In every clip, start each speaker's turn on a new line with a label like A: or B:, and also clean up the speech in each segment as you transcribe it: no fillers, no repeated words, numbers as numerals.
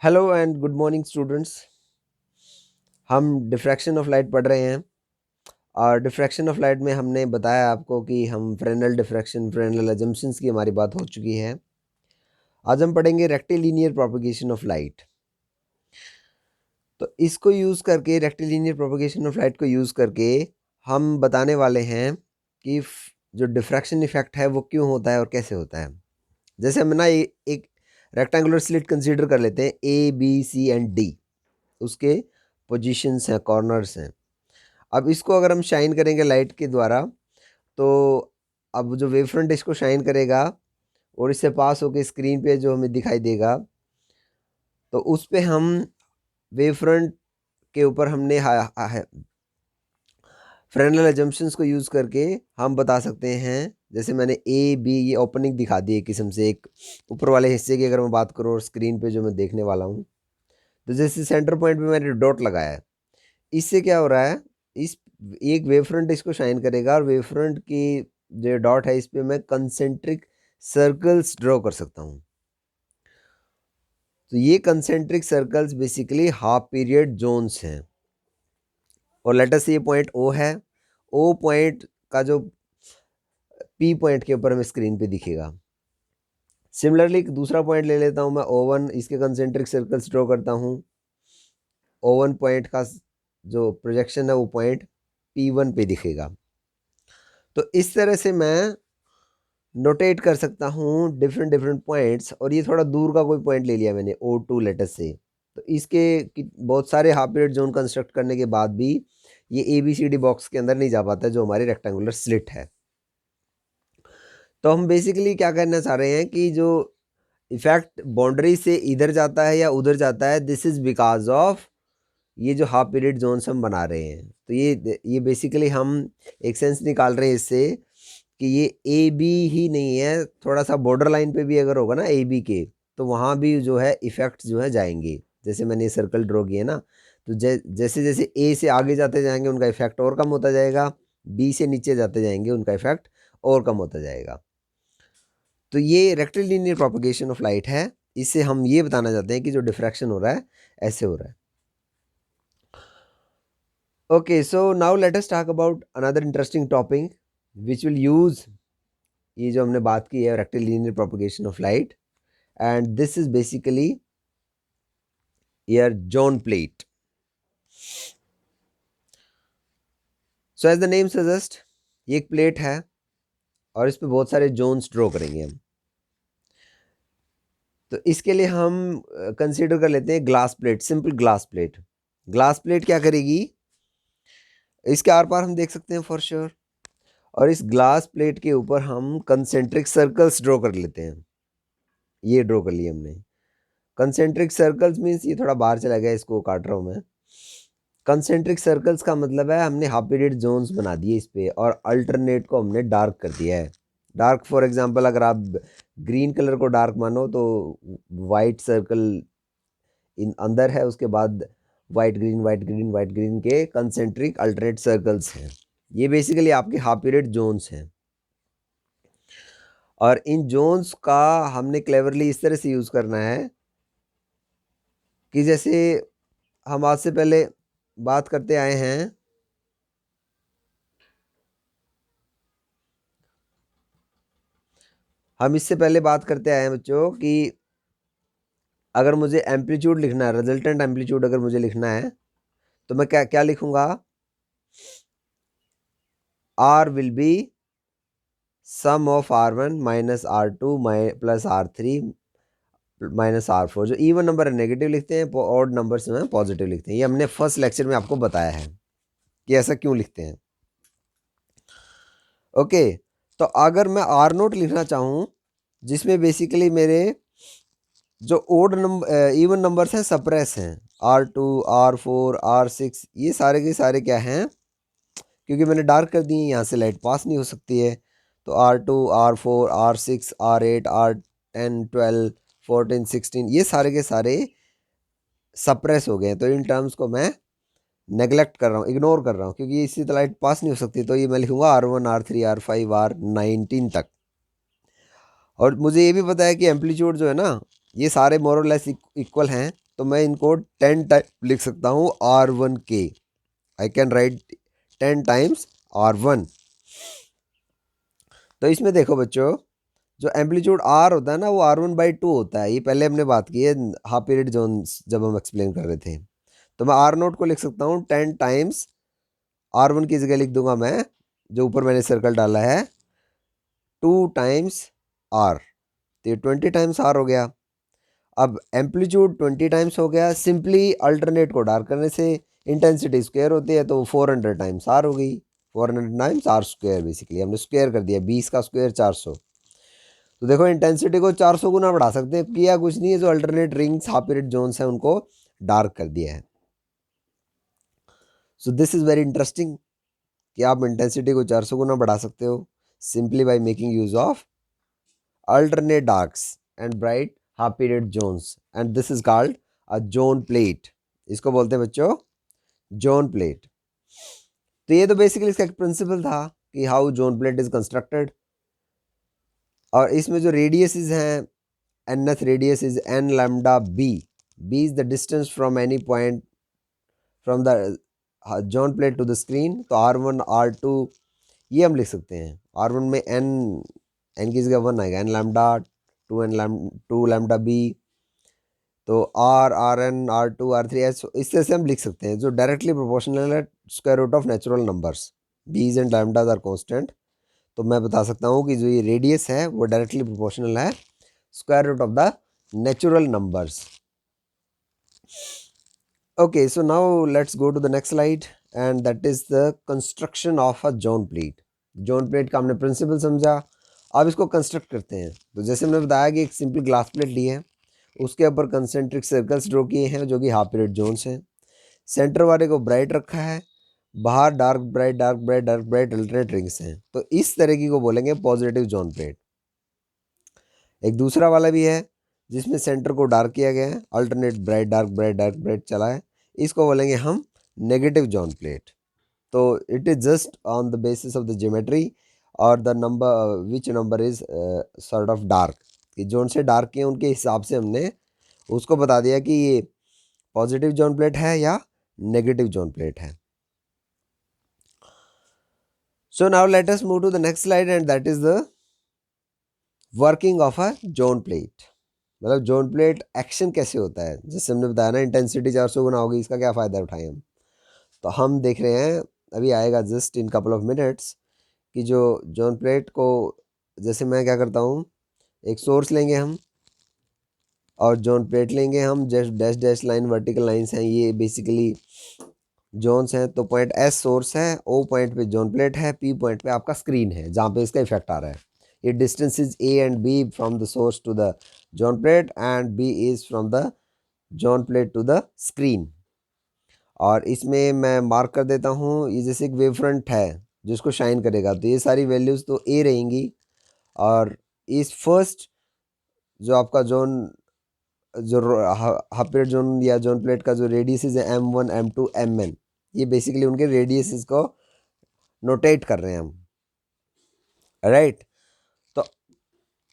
A: Hello and good morning students. हम diffraction of light पढ़ रहे हैं और डिफ्रैक्शन ऑफ लाइट में हमने बताया आपको कि हम फ्रेनेल डिफ्रैक्शन फ्रेनेल अजम्पशंस की हमारी बात हो चुकी है। आज हम पढ़ेंगे रेक्टिलिनियर प्रोपगेशन ऑफ लाइट। तो इसको यूज़ करके रेक्टिलिनियर प्रोपगेशन ऑफ लाइट को यूज़ करके हम बताने वाले हैं कि जो डिफ्रैक्शन इफेक्ट है वो क्यों होता है और कैसे होता है। जैसे हम ना एक रेक्टेंगुलर स्लिट कंसीडर कर लेते हैं, A B C and D उसके पोजीशंस हैं, कॉर्नर्स हैं। अब इसको अगर हम शाइन करेंगे लाइट के द्वारा, तो अब जो वेव फ्रंट इसको शाइन करेगा और इससे पास होकर स्क्रीन पे जो हमें दिखाई देगा, तो उस पे हम वेव फ्रंट के ऊपर हमने फ्रेनेल अजम्पशंस को यूज़ करके हम बता सकते हैं। जैसे मैंने ए बी ये ओपनिंग दिखा दी एक किस्म से, एक ऊपर वाले हिस्से की अगर मैं बात करूँ और स्क्रीन पे जो मैं देखने वाला हूँ, तो जैसे सेंटर पॉइंट पे मैंने डॉट लगाया है, इससे क्या हो रहा है, इस एक वेव फ्रंट इसको शाइन करेगा और वेव फ्रंट की जो डॉट है इस पे मैं कंसेंट्रिक सर्कल्स ड्रॉ कर सकता हूँ। तो ये concentric circles basically half period zones हैं और लेटर से ये पॉइंट ओ है। ओ पॉइंट का जो पी पॉइंट के ऊपर हमें स्क्रीन पे दिखेगा। सिमिलरली दूसरा पॉइंट ले लेता हूँ मैं O1, इसके कंसेंट्रिक सर्कल्स ड्रॉ करता हूँ। O1 पॉइंट का जो प्रोजेक्शन है वो पॉइंट P1 पे दिखेगा। तो इस तरह से मैं नोटेट कर सकता हूँ डिफरेंट डिफरेंट पॉइंट्स। और ये थोड़ा दूर का कोई पॉइंट ले लिया मैंने O2 लेटर से, तो इसके बहुत सारे हाफ पीरियड जोन कंस्ट्रक्ट करने के बाद भी ये ABCD बॉक्स के अंदर नहीं जा पाता जो हमारी रेक्टेंगुलर स्लिट है। तो हम बेसिकली क्या करना चाह रहे हैं कि जो इफेक्ट बाउंड्री से इधर जाता है या उधर जाता है, दिस इज़ बिकॉज ऑफ ये जो हाफ पीरियड जोन्स हम बना रहे हैं। तो ये बेसिकली हम एक सेंस निकाल रहे हैं इससे कि ये ए बी ही नहीं है, थोड़ा सा बॉर्डर लाइन पे भी अगर होगा ना ए बी के, तो वहाँ भी जो है इफ़ेक्ट्स जो है जाएंगे। जैसे मैंने ये सर्कल ड्रॉ किया ना, तो जैसे जैसे ए से आगे जाते जाएंगे उनका इफेक्ट और कम होता जाएगा, बी से नीचे जाते जाएंगे उनका इफेक्ट और कम होता जाएगा। तो ये रेक्टिलिनियर प्रोपगेशन ऑफ लाइट है। इससे हम ये बताना चाहते हैं कि जो डिफ्रैक्शन हो रहा है ऐसे हो रहा है। Okay, so now let us talk about another interesting topic which will use ये जो हमने बात की है rectilinear propagation of light, and this is basically your zone plate. So as the name suggest, ये एक प्लेट है और इस पे बहुत सारे जोन्स ड्रॉ करेंगे हम। तो इसके लिए हम कंसीडर कर लेते हैं glass plate, simple glass plate. Glass plate क्या करेगी, इसके आर पार हम देख सकते हैं फॉर श्योर, और इस ग्लास प्लेट के ऊपर हम कंसेंट्रिक सर्कल्स ड्रॉ कर लेते हैं। ये ड्रॉ कर लिए हमने कंसेंट्रिक सर्कल्स, मीन्स ये थोड़ा बाहर चला गया, इसको काट रहा हूँ मैं। कंसेंट्रिक सर्कल्स का मतलब है हमने हाफ पीरियड जोन्स बना दिए इस पे और अल्टरनेट को हमने डार्क कर दिया है। डार्क फॉर एग्जांपल अगर आप ग्रीन कलर को डार्क मानो तो वाइट सर्कल इन अंदर है, उसके बाद white green white green white green के कंसेंट्रिक अल्टरनेट सर्कल्स हैं। ये बेसिकली आपके हाफ पीरियड जोन्स हैं और इन जोन्स का हमने क्लेवरली इस तरह से यूज़ करना है कि जैसे हम आज से पहले बात करते आए हैं, हम इससे पहले बात करते आए हैं बच्चों कि अगर मुझे एम्पलीट्यूड लिखना है, रिजल्टेंट एम्पलीट्यूड अगर मुझे लिखना है, तो मैं क्या क्या लिखूंगा, R will be sum of R1 minus R2 plus R3 minus R4। जो इवन नंबर है नेगेटिव लिखते हैं, ऑड नंबर से पॉजिटिव लिखते हैं। ये हमने फर्स्ट लेक्चर में आपको बताया है कि ऐसा क्यों लिखते हैं। ओके, तो अगर मैं R नोट लिखना चाहूँ जिसमें बेसिकली मेरे जो ओड नंबर इवन नंबर्स हैं सप्रेस हैं, R2 R4 R6, ये सारे के सारे क्या हैं, क्योंकि मैंने डार्क कर दिए यहाँ से लाइट पास नहीं हो सकती है। तो R2 R4 R6 R8 R10 12 14 16 ये सारे के सारे सप्रेस हो गए हैं। तो इन टर्म्स को मैं नेगलेक्ट कर रहा हूँ, इग्नोर कर रहा हूँ, क्योंकि इससे तो लाइट पास नहीं हो सकती। तो ये मैं लिखूंगा R1 R3 R5 R19 तक। और मुझे ये भी पता है कि एम्पलीट्यूड जो है ना, ये सारे मोर और लेस इक्वल हैं, तो मैं इनको 10 टाइम लिख सकता हूँ R1K। I can write 10 times R1। तो इसमें देखो बच्चों, जो एम्पलीट्यूड R होता है ना, वो R1/2 होता है। ये पहले हमने बात की है हाफ पीरियड जोन जब हम एक्सप्लेन कर रहे थे। तो मैं R0 को लिख सकता हूँ 10 टाइम्स R1 की जगह लिख दूंगा मैं, जो ऊपर मैंने सर्कल डाला है, 2 टाइम्स R। तो ये 20 टाइम्स R हो गया। अब एम्पलीट्यूड 20 टाइम्स हो गया, सिंपली अल्टरनेट को डार्क करने से इंटेंसिटी स्क्वायर होती है, तो 400 टाइम्स R हो गई। 400 टाइम्स R², बेसिकली हमने स्क्वायर कर दिया, 20 का स्क्वायर 400। तो देखो इंटेंसिटी को 400 गुना बढ़ा सकते हैं, किया कुछ नहीं है, जो alternate rings half period zones हैं उनको डार्क कर दिया है। So this is very interesting कि आप इंटेंसिटी को 400 गुना बढ़ा सकते हो simply by making use of alternate darks and bright half period zones, and this is called a zone plate। इसको बोलते हैं बच्चों जोन प्लेट। तो ये तो बेसिकली इसका एक प्रिंसिपल था कि how zone plate is constructed. और इसमें जो रेडियसेस हैं, nth radius is n lambda b। b is the distance from any point from the zone plate to the screen. तो R1 R2 ये हम लिख सकते हैं। R1 में n की जगह 1 आएगा, n lambda 2 lambda b। तो R n R2 R3 S इस तरह से हम लिख सकते हैं, जो डायरेक्टली प्रोपोर्शनल है square root of natural numbers. B's and lambdas are constant. तो मैं बता सकता हूँ कि जो ये रेडियस है वो डायरेक्टली प्रोपोर्शनल है square root of the natural numbers. Okay, so now let's go to the next slide, and that is the construction of a zone plate. Zone plate का हमने प्रिंसिपल समझा, अब इसको कंस्ट्रक्ट करते हैं। तो जैसे हमने बताया कि एक सिंपल ग्लास प्लेट ली है, उसके ऊपर कंसेंट्रिक सर्कल्स ड्रॉ किए हैं जो कि हाफ पीरियड जोन्स हैं। सेंटर वाले को ब्राइट रखा है, बाहर dark bright dark bright dark bright alternate rings हैं। तो इस तरह की को बोलेंगे पॉजिटिव जोन प्लेट। एक दूसरा वाला भी है जिसमें सेंटर को डार्क किया गया है, अल्टरनेट ब्राइट डार्क ब्राइट चला है, इसको बोलेंगे हम नेगेटिव जोन प्लेट। तो it is just on the basis of the geometry और the number which number is sort of dark, कि जोन से डार्क किए उनके हिसाब से हमने उसको बता दिया कि ये पॉजिटिव जोन प्लेट है या नेगेटिव जोन प्लेट है। So now let us move to the next slide, and that is the working of a zone plate. मतलब जोन प्लेट एक्शन कैसे होता है, जैसे हमने बताया ना इंटेंसिटी 400 गुना होगी, इसका क्या फ़ायदा उठाएं हम। तो हम देख रहे हैं, अभी आएगा just in couple of minutes, कि जो जोन प्लेट को, जैसे मैं क्या करता हूँ, एक सोर्स लेंगे हम और जोन प्लेट लेंगे हम, just dash dash line vertical lines हैं, ये बेसिकली जोन्स हैं। तो पॉइंट एस सोर्स है, ओ पॉइंट पे जोन प्लेट है, पी पॉइंट पे आपका स्क्रीन है जहाँ पे इसका इफेक्ट आ रहा है। ये distance is A and B from the source to the zone plate, and B is from the zone plate to the screen. और इसमें मैं मार्क कर देता हूँ, ये जैसे एक वेव फ्रंट है जिसको शाइन करेगा, तो ये सारी वैल्यूज़ तो ए रहेंगी। और इस फर्स्ट जो आपका जोन, जो हाफ पीरियड जोन या जोन प्लेट का जो रेडियस है M1 M2 Mn, ये बेसिकली उनके रेडियस को नोटेट कर रहे हैं हम, राइट। तो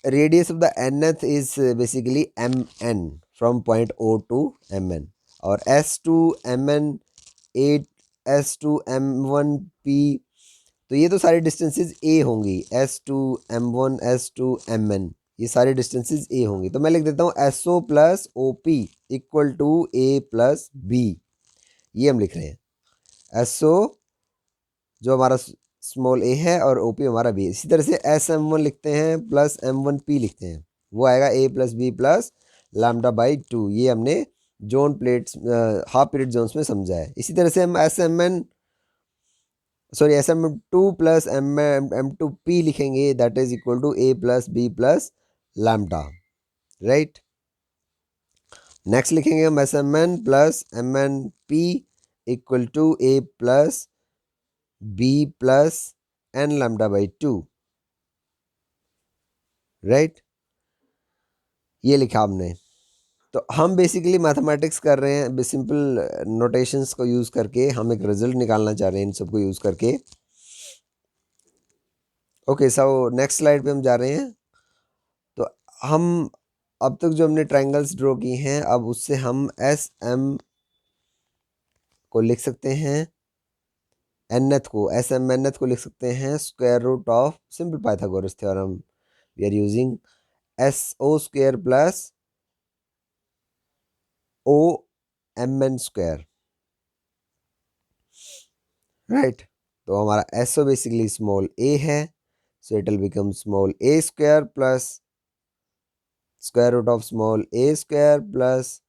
A: radius of the nth is basically Mn from point O to Mn, और S2 Mn 8 S2 M1 P, तो ये तो सारी डिस्टेंसेस ए होंगी। S2 M1 S2 Mn, ये सारी डिस्टेंसेस ए होंगी। तो मैं लिख देता हूँ SO plus OP equal to A plus B। ये हम लिख रहे हैं SO जो हमारा स्मॉल a है और OP हमारा B। इसी तरह से SM1 लिखते हैं प्लस M1P लिखते हैं, वो आएगा A प्लस B प्लस λ/2। ये हमने zone plates half period zones में समझा है। इसी तरह से हम SM2 प्लस M2P लिखेंगे, that is equal to A plus B plus lambda, right. Next लिखेंगे हम SMN plus MNP equal to A plus B plus N λ/2, right. ये लिखा हमने। तो हम बेसिकली मैथमेटिक्स कर रहे हैं, सिंपल नोटेशंस को यूज़ करके हम एक रिजल्ट निकालना चाह रहे हैं इन सबको यूज़ करके। ओके, सो नेक्स्ट स्लाइड पे हम जा रहे हैं। तो हम अब तक जो हमने ट्रायंगल्स ड्रॉ की हैं, अब उससे हम एस एम को लिख सकते हैं, एनथ को, एस एम एनथ को लिख सकते हैं square root of simple Pythagoras theorem. We are using S O square plus O M N square, right. तो हमारा S O basically small a है, so it will become small a square plus square root of small a square plus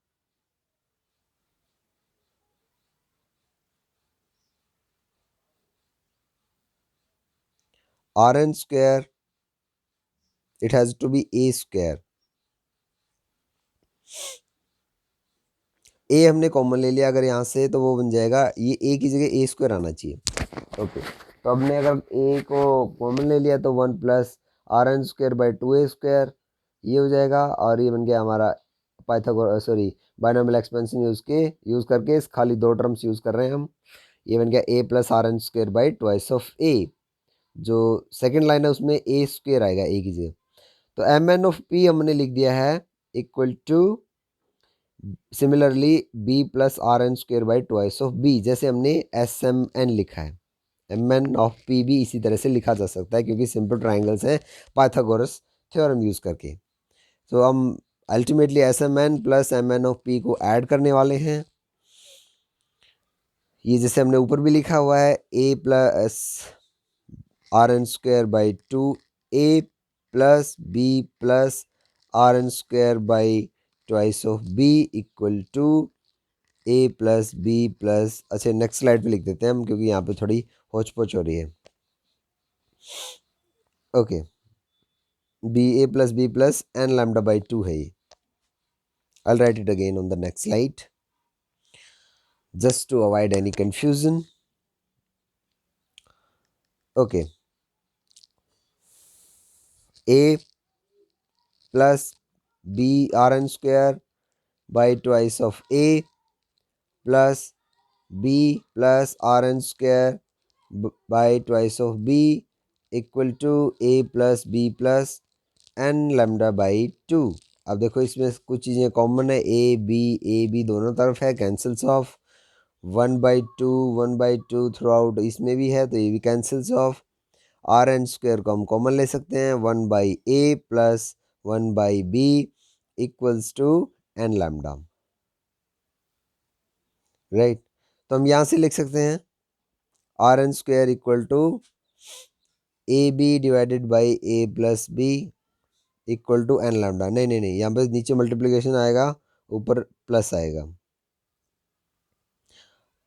A: R N square, it has to be a square. A हमने common ले लिया अगर यहाँ से, तो वो बन जाएगा, ये ए की जगह ए स्क्वायर आना चाहिए। ओके, तो हमने अगर ए को कॉमन ले लिया तो 1 plus R N square by 2 A square ये हो जाएगा, और ये बन गया हमारा Pythagoras, sorry binomial expansion use करके खाली दो टर्म्स यूज़ कर रहे हैं हम। ये बन गया a plus R N square by twice of a, जो सेकेंड लाइन है उसमें ए स्क्वायर आएगा ए की जगह। तो एम एन ऑफ पी हमने लिख दिया है equal to similarly B plus R N square by twice of B, जैसे हमने एस एम एन लिखा है, एम एन ऑफ पी भी इसी तरह से लिखा जा सकता है क्योंकि सिंपल ट्राइंगल्स हैं पाइथागोरस थ्योरम यूज़ करके। तो हम ultimately S M N plus M N of P को ऐड करने वाले हैं। ये जैसे हमने ऊपर भी लिखा हुआ है a plus R N square by 2 a plus B plus R N square by twice of b equal to a plus B plus, अच्छा नेक्स्ट स्लाइड पे लिख देते हैं हम क्योंकि यहाँ पे थोड़ी होच पोच हो रही है। Okay, B A plus N lambda by 2 है ये। I'll write it again on the next slide just to avoid any confusion. Okay, a plus b r n square by twice of a plus b plus r n square by twice of b equal to a plus B plus N lambda by 2। अब देखो इसमें कुछ चीज़ें common है, A B दोनों तरफ है, cancels of 1/2 through out इसमें भी है, तो ये भी cancels off. R N square को हम कॉमन ले सकते हैं, 1/a plus 1/b equals to N lambda, right. तो हम यहाँ से लिख सकते हैं R N square equal to A B divided by A plus B equal to N lambda. नहीं, यहाँ पे नीचे मल्टीप्लिकेशन आएगा, ऊपर प्लस आएगा।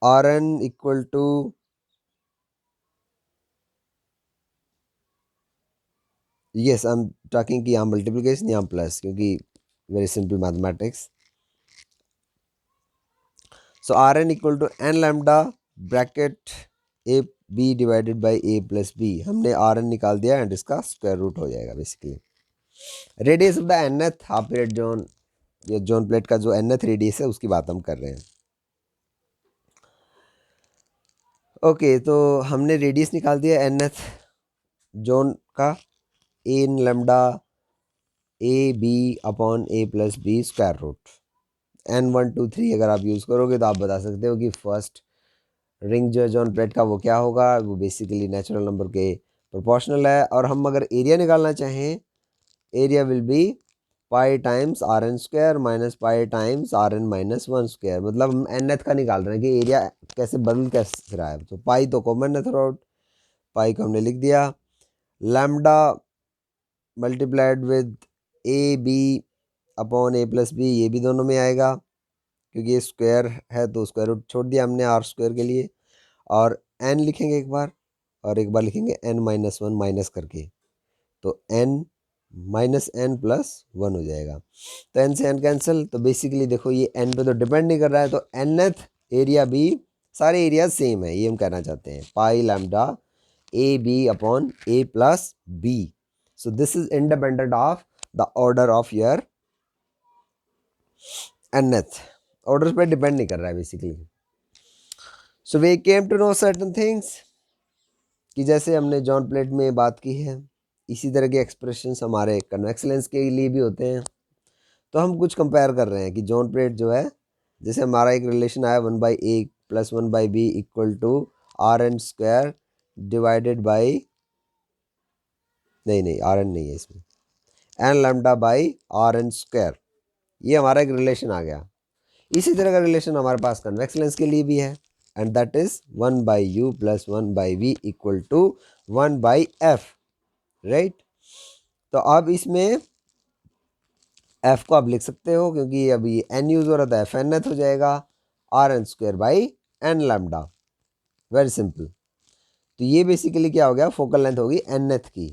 A: R N equal to yes I am talking कि यहाँ मल्टीप्लिकेशन यहाँ प्लस, क्योंकि very simple mathematics. So R N equal to N lambda bracket A B divided by A plus B, हमने आर एन निकाल दिया एंड इसका स्क्वायर रूट हो जाएगा basically. Radius of the nth half period zone, ये जोन प्लेट का जो एनथ रेडियस है उसकी बात हम कर रहे हैं। ओके, तो हमने रेडियस निकाल दिया एनथ जोन का, n lambda a B upon A plus b square root n 1 2 3 अगर आप यूज़ करोगे तो आप बता सकते हो कि फर्स्ट रिंग जो है जॉन प्लेट का वो क्या होगा, वो बेसिकली नेचुरल नंबर के प्रोपोर्शनल है। और हम अगर एरिया निकालना चाहें, area will be pi times R N square minus pi times R N minus 1 square, मतलब हम एन एथ का निकाल रहे हैं कि एरिया कैसे बदल कैसे रहा है। तो पाई तो कॉमन है थ्रू आउट, पाई को हमने लिख दिया, lambda multiplied with A B upon A plus B, ये भी दोनों में आएगा क्योंकि ये स्क्वायर है तो स्क्वायर रूट छोड़ दिया हमने आर स्क्वायर के लिए, और एन लिखेंगे एक बार और एक बार लिखेंगे एन माइनस 1 माइनस करके, तो एन माइनस एन प्लस 1 हो जाएगा। तो एन से एन कैंसिल, तो बेसिकली देखो ये एन पे तो डिपेंड नहीं कर रहा है, तो एनथ एरिया भी सारे एरिया सेम है, ये हम कहना चाहते हैं, pi lambda a B upon A plus b. So this is independent of the order of your nth, order पे डिपेंड नहीं कर रहा है basically. So we came to know certain things कि जैसे हमने जॉन प्लेट में बात की है, इसी तरह के एक्सप्रेशंस हमारे कन्वेक्स लेंस के लिए भी होते हैं। तो हम कुछ कंपेयर कर रहे हैं कि जोन प्लेट जो है, जैसे हमारा एक रिलेशन आया 1/a + 1/b = Rn² divided by, नहीं Rn नहीं है इसमें, n λ/Rn², ये हमारा एक रिलेशन आ गया। इसी तरह का रिलेशन हमारे पास कन्वेक्स लेंस के लिए भी है, and that is 1/u + 1/v = 1/f, right. तो अब इसमें f को आप लिख सकते हो, क्योंकि अभी n यूज हो रहा था, fnth हो जाएगा Rn² n λ, वेरी सिंपल। तो ये बेसिकली क्या हो गया, फोकल लेंथ होगी nth की,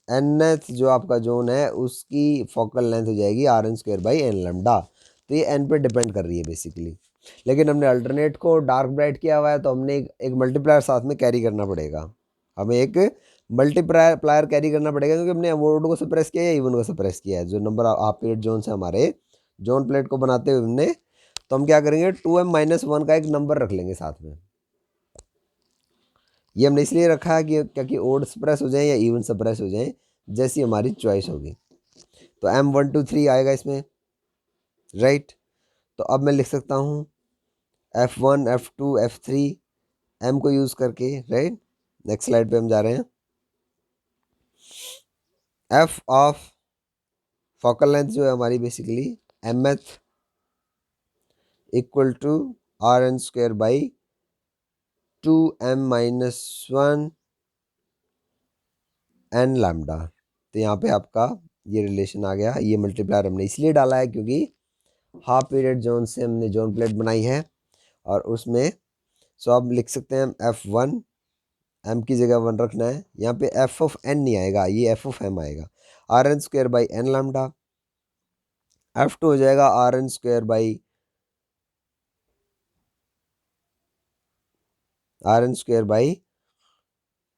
A: nth जो आपका जोन है उसकी फोकल लेंथ हो जाएगी Rn² n λ। तो ये n पे डिपेंड कर रही है बेसिकली, लेकिन हमने अल्टरनेट को डार्क ब्राइट किया हुआ है, तो हमने एक मल्टीप्लायर साथ में कैरी करना पड़ेगा, हमें एक मल्टीप्लायर कैरी करना पड़ेगा, क्योंकि हमने ओड को सप्रेस किया है, इवन को सप्रेस किया है, जो नंबर हाफ पीरियड जोन है हमारे जोन प्लेट को बनाते हुए हमने, तो हम क्या करेंगे 2m-1 का एक नंबर रख लेंगे साथ में। ये हमने इसलिए रखा है कि क्या कि ओड सप्रेस हो जाए या इवन सप्रेस हो जाए, जैसी हमारी चॉइस होगी। तो m1 2 3 आएगा इसमें, राइट। तो अब मैं लिख सकता हूँ f1 f2 f3 m को यूज़ करके, राइट। नेक्स्ट स्लाइड पे हम जा रहे हैं। f ऑफ फोकल लेंथ जो है हमारी basically mth = Rn² / 2m-1 n λ। तो यहाँ पे आपका ये रिलेशन आ गया। ये मल्टीप्लायर हमने इसलिए डाला है क्योंकि हाफ पीरियड जोन से हमने जोन प्लेट बनाई है, और उसमें सो आप लिख सकते हैं f1, m की जगह 1 रखना है, यहाँ पे f ऑफ n नहीं आएगा, ये f ऑफ m आएगा, Rn² / n λ। f2 हो जाएगा Rn² /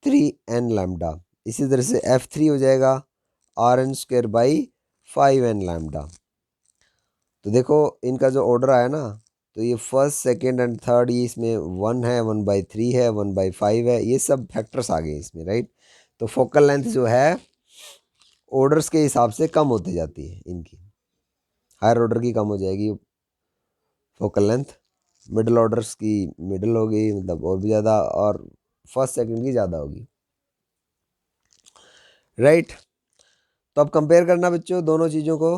A: 3n λ। इसी तरह से f3 हो जाएगा Rn² / 5n λ। तो देखो इनका जो ऑर्डर आया ना, तो ये फर्स्ट सेकेंड एंड थर्ड, ये इसमें 1 है, 1/3 है, 1/5 है, ये सब फैक्टर्स आ गए इसमें, राइट। तो फोकल लेंथ जो है ऑर्डर्स के हिसाब से कम होती जाती है, इनकी हायर ऑर्डर की कम हो जाएगी फोकल लेंथ, मिडिल ऑर्डर्स की मिडिल होगी, मतलब और भी ज़्यादा, और फर्स्ट सेकंड की ज़्यादा होगी, राइट। तो अब कंपेयर करना बच्चों दोनों चीज़ों को,